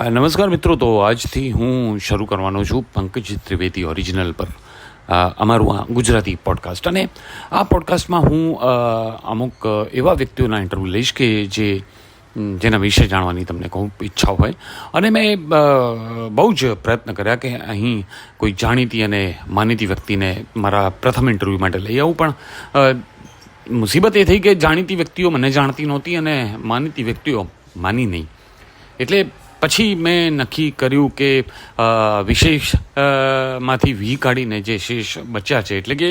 નમસ્કાર મિત્રો. તો આજથી હું શરૂ કરવાનો છું પંકજ ત્રિવેદી ઓરિજિનલ પર અમારું આ ગુજરાતી પોડકાસ્ટ. અને આ પોડકાસ્ટમાં હું અમુક એવા વ્યક્તિઓના ઇન્ટરવ્યૂ લઈશ કે જેના વિશે જાણવાની તમને ખૂબ ઈચ્છા હોય. અને મેં બહુ જ પ્રયત્ન કર્યા કે અહીં કોઈ જાણીતી અને માનીતી વ્યક્તિને મારા પ્રથમ ઇન્ટરવ્યૂ માટે લઈ આવું, પણ મુસીબત એ થઈ કે જાણીતી વ્યક્તિઓ મને જાણતી નહોતી અને માનીતી વ્યક્તિઓ માની નહીં. એટલે પછી મેં નક્કી કર્યું કે વિશેષ માંથી વી કાઢીને જે શેષ બચ્યા છે, એટલે કે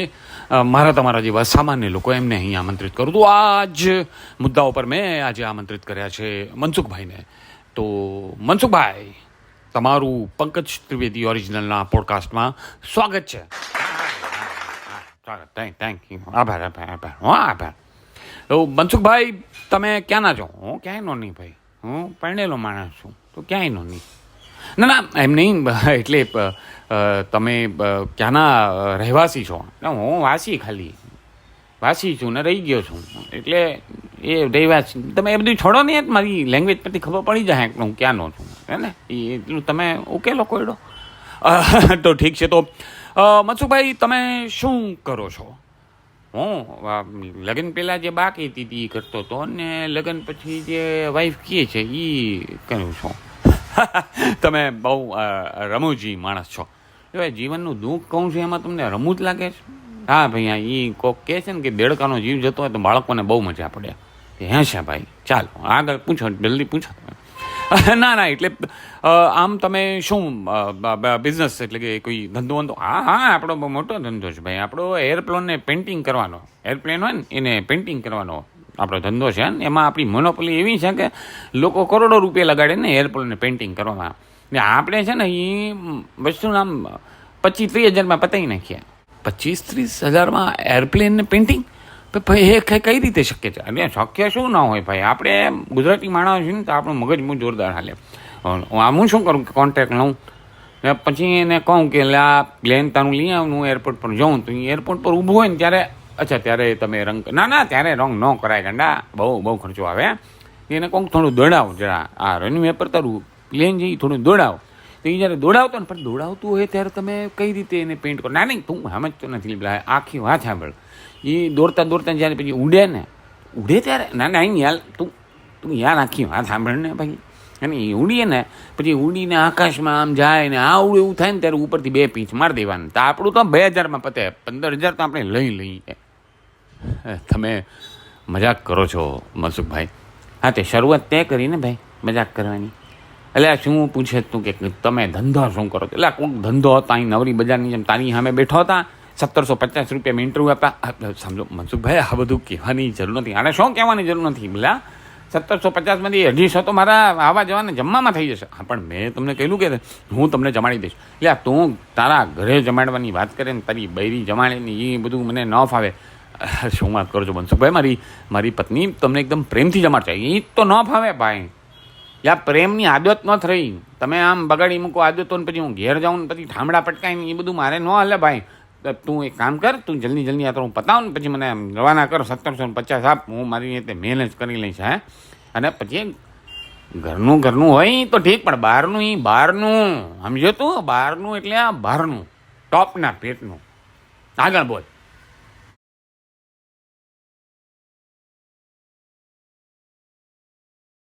મારા તમારા જેવા સામાન્ય લોકો, એમને અહીં આમંત્રિત કરું. તો આ જ મુદ્દાઓ પર મેં આજે આમંત્રિત કર્યા છે મનસુખભાઈને. તો મનસુખભાઈ, તમારું પંકજ ત્રિવેદી ઓરિજિનલના પોડકાસ્ટમાં સ્વાગત છે. Thank you. આભાર. તો મનસુખભાઈ, તમે ક્યાંના છો? હું ક્યાંયનો નહીં ભાઈ, હું પરણેલો માણસ છું, તો ક્યાંયનો નહીં. ના એમ નહીં, એટલે તમે ક્યાંના રહેવાસી છો? હું વાસી છું ને રહી ગયો છું, એટલે એ રહેવાસી. તમે એ બધું છોડો નહીં, મારી લેંગ્વેજ પરથી ખબર પડી જાય કે હું ક્યાંનો છું, હે ને? એટલું તમે ઉકેલો કોયડો. તો ઠીક છે. તો મનસુખભાઈ, તમે શું કરો છો? હું લગ્ન પહેલાં જે બાકી હતી એ કરતો હતો, અને લગ્ન પછી જે વાઈફ કહે છે એ કરું છું. તમે બહુ રમૂજી માણસ છો. હવે જીવનનું દુઃખ કહું છું એમાં તમને રમૂજ લાગે છે? હા ભાઈ, એ કોક કહે છે ને કે દેડકાનો જીવ જતો હોય તો બાળકોને બહુ મજા પડે. હે છે ભાઈ? ચાલો આગળ પૂછો, જલ્દી પૂછો તમે. ના, એટલે આમ તમે શું બિઝનેસ, એટલે કે કોઈ ધંધો વંધો? હા, આપણો બહુ મોટો ધંધો છે ભાઈ. આપણો એરપ્લેનને પેઇન્ટિંગ કરવાનો, એરપ્લેન હોય ને એને પેઇન્ટિંગ કરવાનો આપણો ધંધો છે. ને એમાં આપણી મોનોપોલી એવી છે કે લોકો કરોડો રૂપિયા લગાડે ને એરપ્લેનને પેઇન્ટિંગ કરવામાં. ને આપણે છે ને એ વસ્તુનું આમ 25-30 હજારમાં પતાવી નાખ્યા. 25-30 હજારમાં એરપ્લેનને પેઇન્ટિંગ? ભાઈ એ કઈ રીતે શક્ય છે? અને શક્ય શું ના હોય ભાઈ, આપણે ગુજરાતી માણસ છીએ ને તો આપણું મગજ બહુ જોરદાર હાલે. હું શું કરું કે કોન્ટ્રાક્ટ લઉં ને પછી એને કહું કે આ પ્લેન તારું લઈ આવું, હું એરપોર્ટ પર જાઉં. તો એ એરપોર્ટ પર ઊભું હોય ને ત્યારે, અચ્છા ત્યારે તમે રંગ, ના ત્યારે રંગ ન કરાય ગાંડા, બહુ ખર્ચો આવે. એને કહું થોડું દોડાવ જરા, આ રનવે પર તારું પ્લેન જઈ થોડું દોડાવ. તો એ જ્યારે દોડાવતો ને, પણ દોડાવતું હોય ત્યારે તમે કઈ રીતે એને પેઇન્ટ કરો? ના નહીં, તું સમજતો નથી. આખી વાત સાંભળ. એ દોડતા જ્યારે પછી ઉડે ત્યારે, ના યાર તું યાર આખી વાત સાંભળ ને ભાઈ. અને એ ઉડીએ ને પછી ઉડીને આકાશમાં આમ જાય ને આવડું એવું થાય ને ત્યારે ઉપરથી 2 પીંચ મારી દેવાનું. તો આપણું તો 2000માં પતે, 15,000 તો આપણે લઈએ. તમે મજાક કરો છો મનસુખભાઈ? હા, તે શરૂઆત તે કરીને ભાઈ મજાક કરવાની. એટલે શું પૂછે તું કે તમે ધંધો શું કરો? એટલે કોઈક ધંધો હતો અહીં નવરી બજારની જેમ તારી સામે બેઠો હતા, 1750 રૂપિયામાં ઇન્ટરવ્યૂ આપતા. સમજો મનસુખભાઈ, આ બધું કહેવાની જરૂર નથી. આને શું કહેવાની જરૂર નથી? બોલા 1750માંથી 250 તો મારા આવા જવાને જમવામાં થઈ જશે. હા, પણ મેં તમને કહ્યું કે હું તમને જમાડી દઈશ. એટલે તું તારા ઘરે જમાડવાની વાત કરે ને તારી બૈરી જમાડે ને એ બધું મને ન ફાવે. શું વાત કરો છો મનસુખભાઈ? મારી પત્ની તમને એકદમ પ્રેમથી જમાડશે, એ તો ન ફાવે ભાઈ. યા પ્રેમની આદત ન થઈ. તમે આમ બગાડી મૂકો આદતો ને પછી હું ઘેર જાઉં ને પછી ઠામડા પટકાય ને એ બધું મારે ન હાલે ભાઈ. તું એક કામ કર, તું જલ્દી આ તો હું પતાવું ને પછી મને રવાના કર. 1750 આપ, હું મારી રીતે મેનેજ કરી લઈશ. હે, અને પછી ઘરનું હોય તો ઠીક, પણ બહારનું સમજો તું? બહારનું એટલે આ બહારનું ટોપના પેટનું. આગળ બોલ.